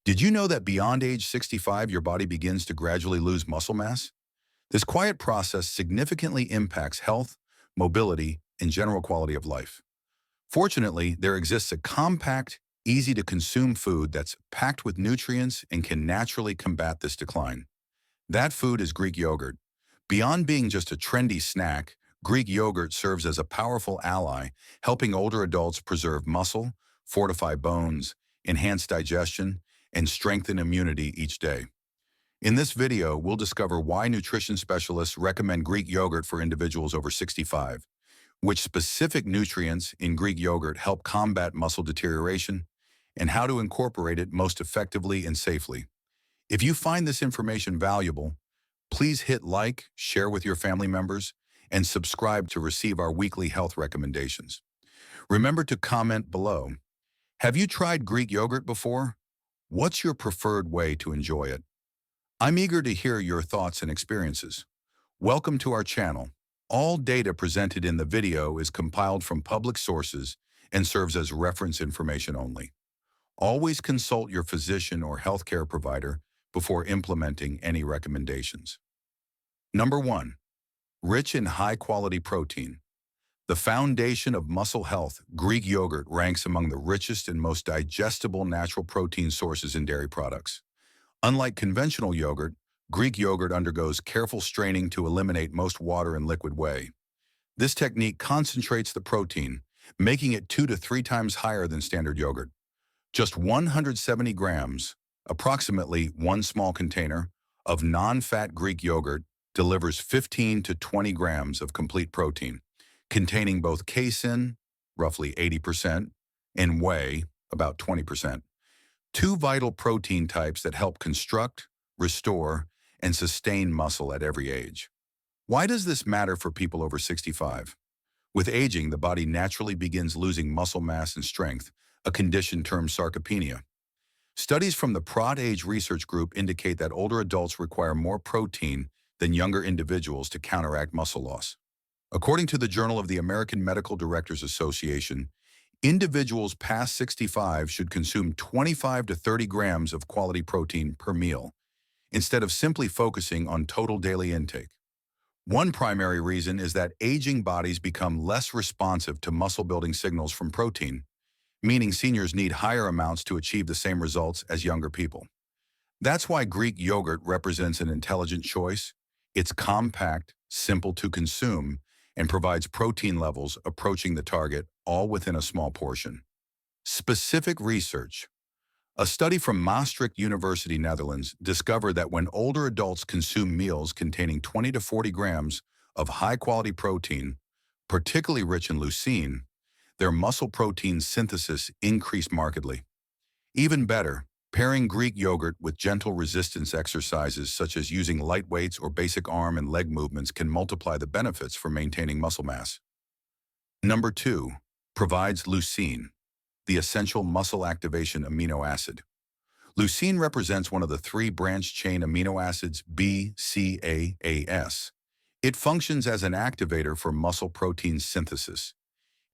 Did you know that beyond age 65, your body begins to gradually lose muscle mass? This quiet process significantly impacts health, mobility, and general quality of life. Fortunately, there exists a compact, easy-to-consume food that's packed with nutrients and can naturally combat this decline. That food is Greek yogurt. Beyond being just a trendy snack, Greek yogurt serves as a powerful ally, helping older adults preserve muscle, fortify bones, enhance digestion, and strengthen immunity each day. In this video, we'll discover why nutrition specialists recommend Greek yogurt for individuals over 65, which specific nutrients in Greek yogurt help combat muscle deterioration, and how to incorporate it most effectively and safely. If you find this information valuable, please hit like, share with your family members, and subscribe to receive our weekly health recommendations. Remember to comment below. Have you tried Greek yogurt before? What's your preferred way to enjoy it? I'm eager to hear your thoughts and experiences. Welcome to our channel. All data presented in the video is compiled from public sources and serves as reference information only. Always consult your physician or healthcare provider before implementing any recommendations. Number 1. Rich in high-quality protein. The foundation of muscle health, Greek yogurt ranks among the richest and most digestible natural protein sources in dairy products. Unlike conventional yogurt, Greek yogurt undergoes careful straining to eliminate most water and liquid whey. This technique concentrates the protein, making it 2 to 3 times higher than standard yogurt. Just 170 grams, approximately one small container, of non-fat Greek yogurt delivers 15 to 20 grams of complete protein, containing both casein, roughly 80%, and whey, about 20%. Two vital protein types that help construct, restore, and sustain muscle at every age. Why does this matter for people over 65? With aging, the body naturally begins losing muscle mass and strength, a condition termed sarcopenia. Studies from the Prod Age Research Group indicate that older adults require more protein than younger individuals to counteract muscle loss. According to the Journal of the American Medical Directors Association, individuals past 65 should consume 25 to 30 grams of quality protein per meal, instead of simply focusing on total daily intake. One primary reason is that aging bodies become less responsive to muscle-building signals from protein, meaning seniors need higher amounts to achieve the same results as younger people. That's why Greek yogurt represents an intelligent choice. It's compact, simple to consume, and provides protein levels approaching the target, all within a small portion. Specific research. A study from Maastricht University, Netherlands, discovered that when older adults consume meals containing 20 to 40 grams of high-quality protein, particularly rich in leucine, their muscle protein synthesis increased markedly. Even better, pairing Greek yogurt with gentle resistance exercises such as using light weights or basic arm and leg movements can multiply the benefits for maintaining muscle mass. Number 2. Provides leucine, the essential muscle activation amino acid. Leucine represents one of the 3 branched-chain amino acids BCAAS. It functions as an activator for muscle protein synthesis.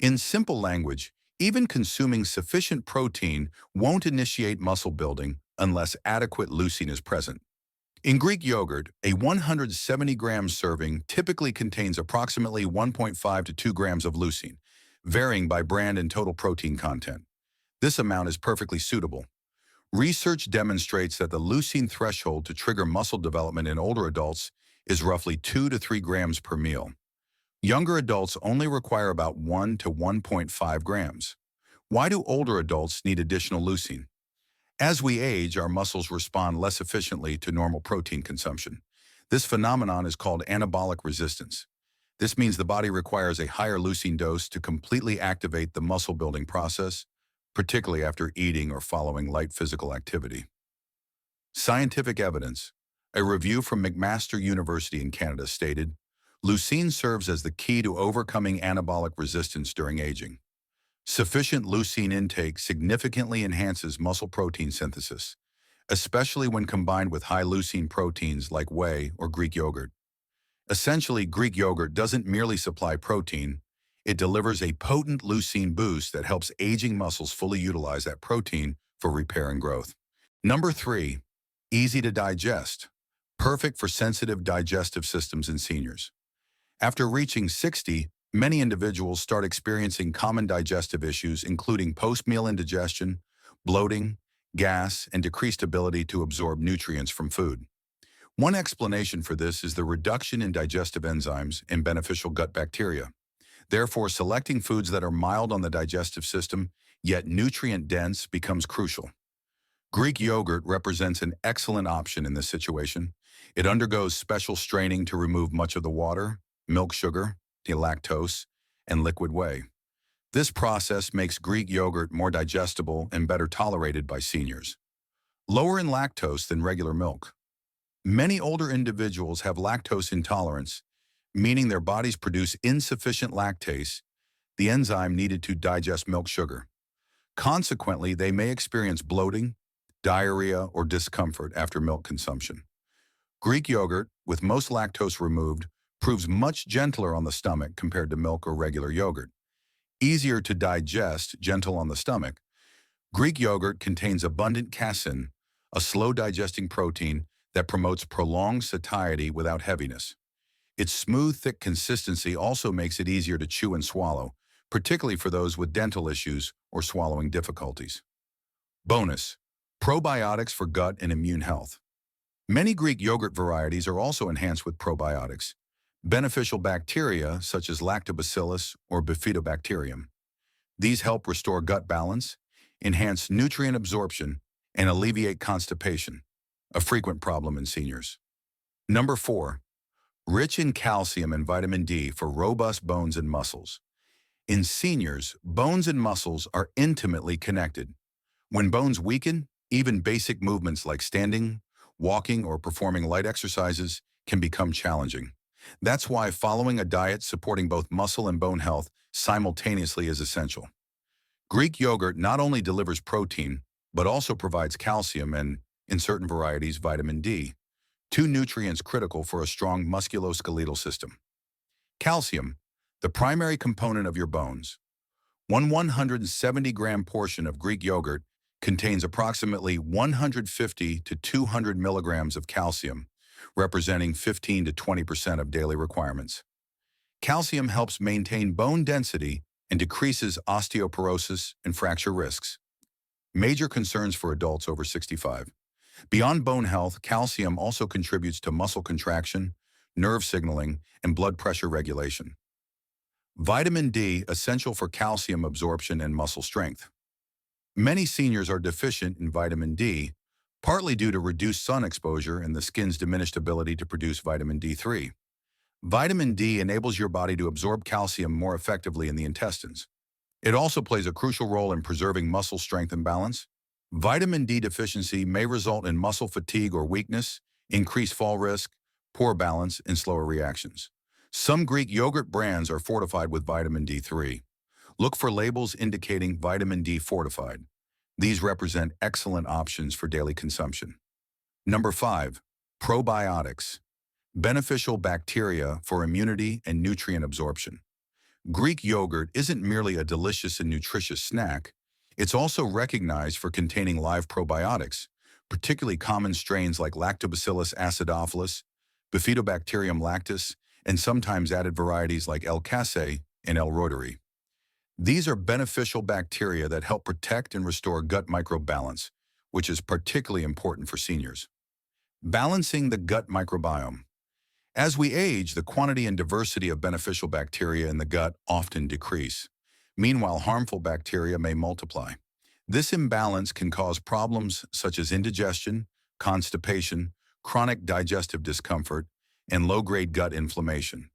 In simple language, even consuming sufficient protein won't initiate muscle building unless adequate leucine is present. In Greek yogurt, a 170-gram serving typically contains approximately 1.5 to 2 grams of leucine, varying by brand and total protein content. This amount is perfectly suitable. Research demonstrates that the leucine threshold to trigger muscle development in older adults is roughly 2 to 3 grams per meal. Younger adults only require about 1 to 1.5 grams. Why do older adults need additional leucine? As we age, our muscles respond less efficiently to normal protein consumption. This phenomenon is called anabolic resistance. This means the body requires a higher leucine dose to completely activate the muscle-building process, particularly after eating or following light physical activity. Scientific evidence. A review from McMaster University in Canada stated, leucine serves as the key to overcoming anabolic resistance during aging. Sufficient leucine intake significantly enhances muscle protein synthesis, especially when combined with high leucine proteins like whey or Greek yogurt. Essentially, Greek yogurt doesn't merely supply protein, it delivers a potent leucine boost that helps aging muscles fully utilize that protein for repair and growth. Number 3, easy to digest, perfect for sensitive digestive systems in seniors. After reaching 60, many individuals start experiencing common digestive issues, including post-meal indigestion, bloating, gas, and decreased ability to absorb nutrients from food. One explanation for this is the reduction in digestive enzymes and beneficial gut bacteria. Therefore, selecting foods that are mild on the digestive system, yet nutrient-dense, becomes crucial. Greek yogurt represents an excellent option in this situation. It undergoes special straining to remove much of the water, milk sugar, the lactose, and liquid whey. This process makes Greek yogurt more digestible and better tolerated by seniors. Lower in lactose than regular milk. Many older individuals have lactose intolerance, meaning their bodies produce insufficient lactase, the enzyme needed to digest milk sugar. Consequently, they may experience bloating, diarrhea, or discomfort after milk consumption. Greek yogurt, with most lactose removed, proves much gentler on the stomach compared to milk or regular yogurt. Easier to digest, gentle on the stomach. Greek yogurt contains abundant casein, a slow-digesting protein that promotes prolonged satiety without heaviness. Its smooth, thick consistency also makes it easier to chew and swallow, particularly for those with dental issues or swallowing difficulties. Bonus: probiotics for gut and immune health. Many Greek yogurt varieties are also enhanced with probiotics, beneficial bacteria such as lactobacillus or bifidobacterium. These help restore gut balance, enhance nutrient absorption, and alleviate constipation, a frequent problem in seniors. Number 4, rich in calcium and vitamin D for robust bones and muscles. In seniors, bones and muscles are intimately connected. When bones weaken, even basic movements like standing, walking, or performing light exercises can become challenging. That's why following a diet supporting both muscle and bone health simultaneously is essential. Greek yogurt not only delivers protein, but also provides calcium and, in certain varieties, vitamin D, two nutrients critical for a strong musculoskeletal system. Calcium, the primary component of your bones. One 170-gram portion of Greek yogurt contains approximately 150 to 200 milligrams of calcium, representing 15 to 20% of daily requirements. Calcium helps maintain bone density and decreases osteoporosis and fracture risks. Major concerns for adults over 65. Beyond bone health, calcium also contributes to muscle contraction, nerve signaling, and blood pressure regulation. Vitamin D, essential for calcium absorption and muscle strength. Many seniors are deficient in vitamin D, partly due to reduced sun exposure and the skin's diminished ability to produce vitamin D3. Vitamin D enables your body to absorb calcium more effectively in the intestines. It also plays a crucial role in preserving muscle strength and balance. Vitamin D deficiency may result in muscle fatigue or weakness, increased fall risk, poor balance, and slower reactions. Some Greek yogurt brands are fortified with vitamin D3. Look for labels indicating vitamin D fortified. These represent excellent options for daily consumption. Number 5, probiotics. Beneficial bacteria for immunity and nutrient absorption. Greek yogurt isn't merely a delicious and nutritious snack. It's also recognized for containing live probiotics, particularly common strains like Lactobacillus acidophilus, Bifidobacterium lactis, and sometimes added varieties like L. casei and L. reuteri. These are beneficial bacteria that help protect and restore gut microbalance, which is particularly important for seniors. Balancing the gut microbiome. As we age, the quantity and diversity of beneficial bacteria in the gut often decrease. Meanwhile, harmful bacteria may multiply. This imbalance can cause problems such as indigestion, constipation, chronic digestive discomfort, and low-grade gut inflammation.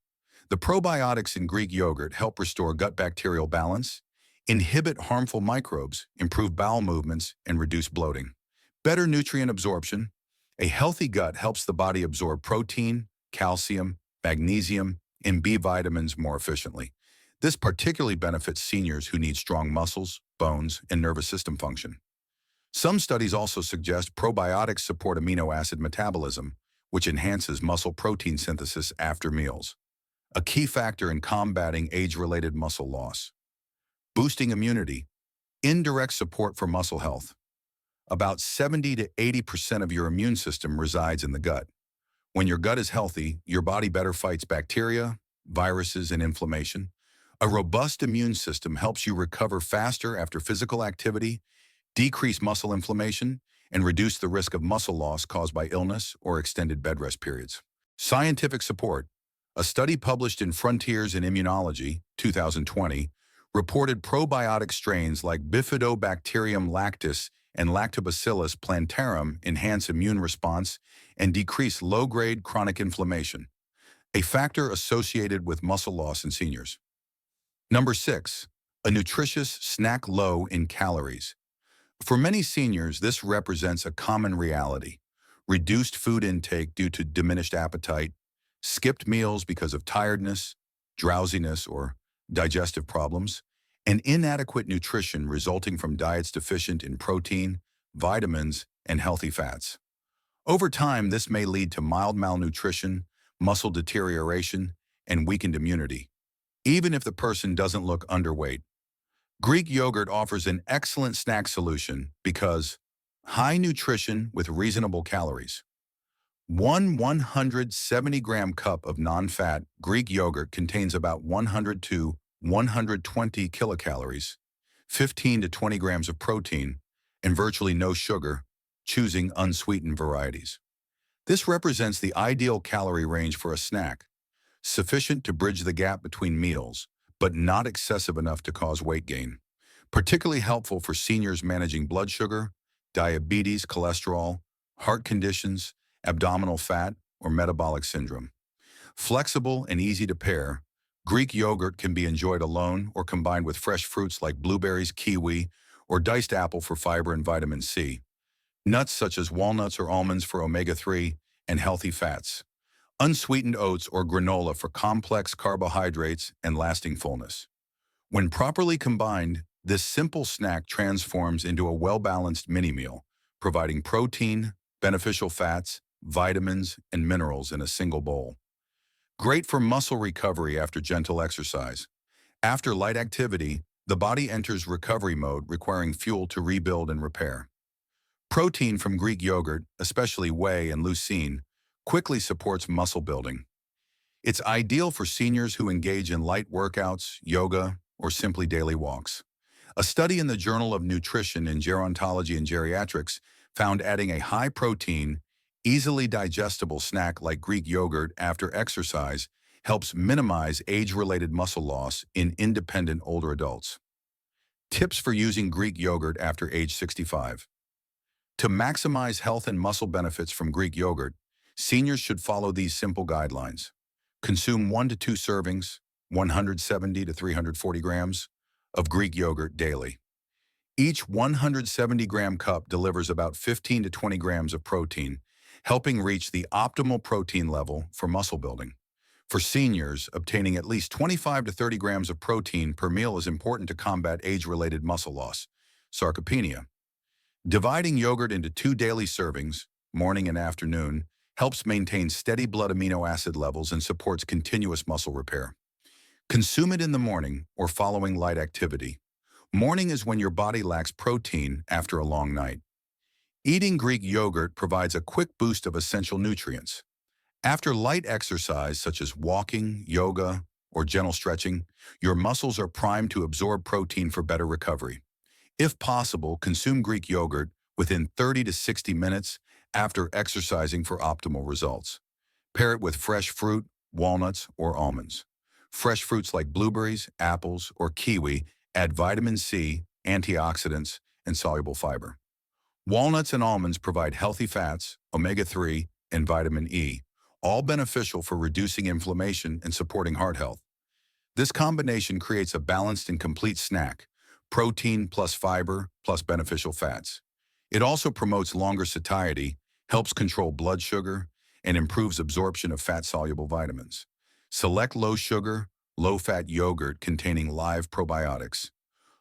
The probiotics in Greek yogurt help restore gut bacterial balance, inhibit harmful microbes, improve bowel movements, and reduce bloating. Better nutrient absorption. A healthy gut helps the body absorb protein, calcium, magnesium, and B vitamins more efficiently. This particularly benefits seniors who need strong muscles, bones, and nervous system function. Some studies also suggest probiotics support amino acid metabolism, which enhances muscle protein synthesis after meals, a key factor in combating age-related muscle loss. Boosting immunity. Indirect support for muscle health. About 70 to 80% of your immune system resides in the gut. When your gut is healthy, your body better fights bacteria, viruses, and inflammation. A robust immune system helps you recover faster after physical activity, decrease muscle inflammation, and reduce the risk of muscle loss caused by illness or extended bed rest periods. Scientific support. A study published in Frontiers in Immunology, 2020, reported probiotic strains like Bifidobacterium lactis and Lactobacillus plantarum enhance immune response and decrease low-grade chronic inflammation, a factor associated with muscle loss in seniors. Number 6, a nutritious snack low in calories. For many seniors, this represents a common reality. Reduced food intake due to diminished appetite, skipped meals because of tiredness, drowsiness, or digestive problems, and inadequate nutrition resulting from diets deficient in protein, vitamins, and healthy fats. Over time, this may lead to mild malnutrition, muscle deterioration, and weakened immunity, even if the person doesn't look underweight. Greek yogurt offers an excellent snack solution because high nutrition with reasonable calories. One 170-gram cup of non-fat Greek yogurt contains about 100 to 120 kilocalories, 15 to 20 grams of protein, and virtually no sugar, choosing unsweetened varieties. This represents the ideal calorie range for a snack, sufficient to bridge the gap between meals, but not excessive enough to cause weight gain. Particularly helpful for seniors managing blood sugar, diabetes, cholesterol, heart conditions, abdominal fat, or metabolic syndrome. Flexible and easy to pair, Greek yogurt can be enjoyed alone or combined with fresh fruits like blueberries, kiwi, or diced apple for fiber and vitamin C. Nuts such as walnuts or almonds for omega-3 and healthy fats. Unsweetened oats or granola for complex carbohydrates and lasting fullness. When properly combined, this simple snack transforms into a well-balanced mini-meal, providing protein, beneficial fats, vitamins, and minerals in a single bowl. Great for muscle recovery after gentle exercise. After light activity, the body enters recovery mode, requiring fuel to rebuild and repair. Protein from Greek yogurt, especially whey and leucine, quickly supports muscle building. It's ideal for seniors who engage in light workouts, yoga, or simply daily walks. A study in the Journal of Nutrition in Gerontology and Geriatrics found adding a high-protein, easily digestible snack like Greek yogurt after exercise helps minimize age-related muscle loss in independent older adults. Tips for using Greek yogurt after age 65. To maximize health and muscle benefits from Greek yogurt, seniors should follow these simple guidelines. Consume 1 to 2 servings, 170 to 340 grams, of Greek yogurt daily. Each 170-gram cup delivers about 15 to 20 grams of protein, helping reach the optimal protein level for muscle building. For seniors, obtaining at least 25 to 30 grams of protein per meal is important to combat age-related muscle loss, sarcopenia. Dividing yogurt into 2 daily servings, morning and afternoon, helps maintain steady blood amino acid levels and supports continuous muscle repair. Consume it in the morning or following light activity. Morning is when your body lacks protein after a long night. Eating Greek yogurt provides a quick boost of essential nutrients. After light exercise such as walking, yoga, or gentle stretching, your muscles are primed to absorb protein for better recovery. If possible, consume Greek yogurt within 30 to 60 minutes after exercising for optimal results. Pair it with fresh fruit, walnuts, or almonds. Fresh fruits like blueberries, apples, or kiwi add vitamin C, antioxidants, and soluble fiber. Walnuts and almonds provide healthy fats, omega-3, and vitamin E, all beneficial for reducing inflammation and supporting heart health. This combination creates a balanced and complete snack, protein plus fiber plus beneficial fats. It also promotes longer satiety, helps control blood sugar, and improves absorption of fat-soluble vitamins. Select low-sugar, low-fat yogurt containing live probiotics.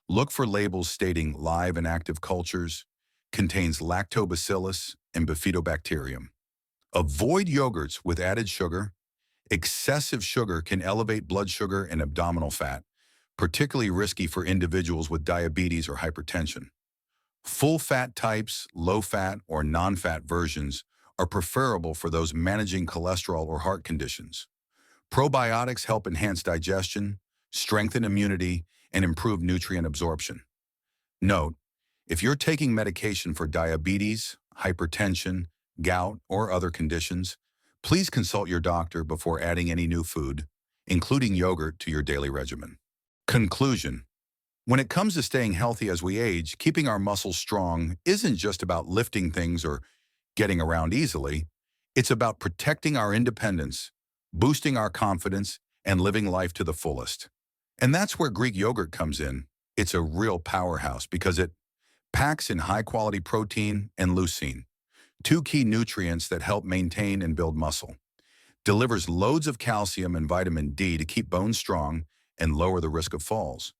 Look for labels stating live and active cultures, contains lactobacillus and bifidobacterium. Avoid yogurts with added sugar. Excessive sugar can elevate blood sugar and abdominal fat, particularly risky for individuals with diabetes or hypertension. Full-fat types, low-fat, or non-fat versions are preferable for those managing cholesterol or heart conditions. Probiotics help enhance digestion, strengthen immunity, and improve nutrient absorption. Note, if you're taking medication for diabetes, hypertension, gout, or other conditions, please consult your doctor before adding any new food, including yogurt, to your daily regimen. Conclusion. When it comes to staying healthy as we age, keeping our muscles strong isn't just about lifting things or getting around easily. It's about protecting our independence, boosting our confidence, and living life to the fullest. And that's where Greek yogurt comes in. It's a real powerhouse because it packs in high-quality protein and leucine, two key nutrients that help maintain and build muscle, delivers loads of calcium and vitamin D to keep bones strong and lower the risk of falls,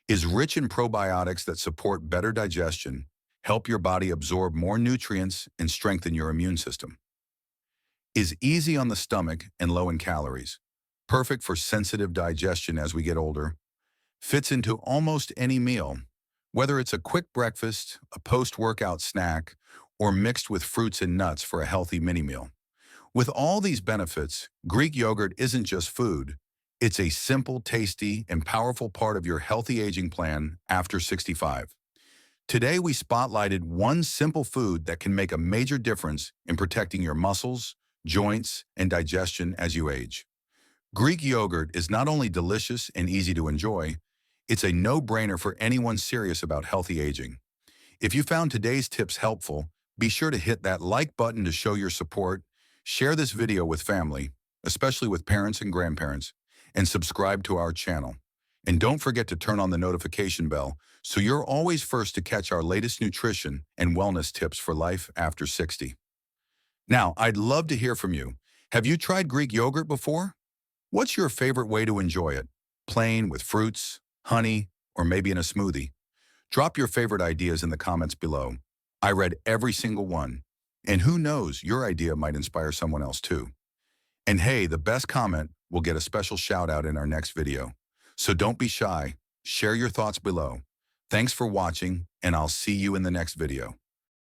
is rich in probiotics that support better digestion, help your body absorb more nutrients, and strengthen your immune system, is easy on the stomach and low in calories, perfect for sensitive digestion as we get older, fits into almost any meal, whether it's a quick breakfast, a post-workout snack, or mixed with fruits and nuts for a healthy mini-meal. With all these benefits, Greek yogurt isn't just food. It's a simple, tasty, and powerful part of your healthy aging plan after 65. Today, we spotlighted one simple food that can make a major difference in protecting your muscles, joints, and digestion as you age. Greek yogurt is not only delicious and easy to enjoy, it's a no-brainer for anyone serious about healthy aging. If you found today's tips helpful, be sure to hit that like button to show your support, share this video with family, especially with parents and grandparents, and subscribe to our channel. And don't forget to turn on the notification bell so you're always first to catch our latest nutrition and wellness tips for life after 60. Now, I'd love to hear from you. Have you tried Greek yogurt before? What's your favorite way to enjoy it? Plain, with fruits, honey, or maybe in a smoothie? Drop your favorite ideas in the comments below. I read every single one. And who knows, your idea might inspire someone else too. And hey, the best comment will get a special shout out in our next video. So don't be shy. Share your thoughts below. Thanks for watching, and I'll see you in the next video.